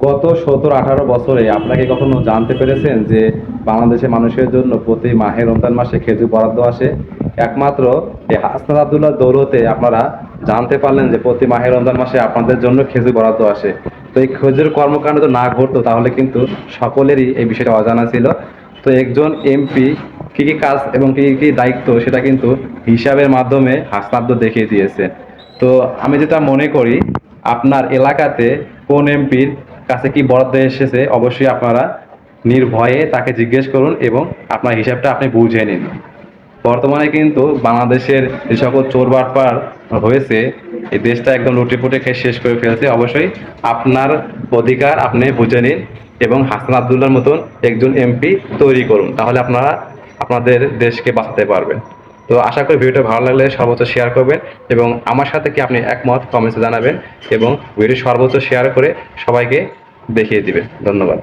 গত 17-18 বছরে আপনাকে কখনো জানতে পেরেছেন যে বাংলাদেশের মানুষের জন্য প্রতি মাহে রমজান মাসে খেজুর বরাদ্দ আসে? একমাত্র এই হাসনাত আবদুল্লাহ দৌলতে আপনারা জানতে পারলেন যে প্রতি মাহে রমজান মাসে আপনাদের জন্য খেজুর বরাদ্দ আসে। তো এই খেজুর কর্মকাণ্ড তো না ঘটতো তাহলে কিন্তু সকলেরই এই বিষয়টা অজানা ছিল। তো একজন এমপি কি কি কাজ এবং কি কি দায়িত্ব সেটা কিন্তু হিসাবের মাধ্যমে হাসনাত আব্দুল দেখিয়ে দিয়েছে। তো আমি যেটা মনে করি, আপনার এলাকাতে কোন এমপির কাছে কি বরাদ্দ এসেছে অবশ্যই আপনারা নির্ভয়ে তাকে জিজ্ঞেস করুন এবং আপনার হিসাবটা আপনি বুঝে নিন। বর্তমানে কিন্তু বাংলাদেশের যে সকল চোর বাটপার হয়েছে, এই দেশটা একদম লুটেপুটে খেয়ে শেষ করে ফেলছে। অবশ্যই আপনার অধিকার আপনি বুঝে নিন এবং হাসান আবদুল্লাহর মতন একজন এমপি তৈরি করুন, তাহলে আপনারা আপনাদের দেশকে বাঁচাতে পারবেন। তো আশা করি ভিডিওটা ভালো লাগলে সর্বোচ্চ শেয়ার করবেন এবং আমার সাথে কি আপনি একমত কমেন্টসে জানাবেন এবং ভিডিও সর্বোচ্চ শেয়ার করে সবাইকে দেখিয়ে দিবেন। ধন্যবাদ।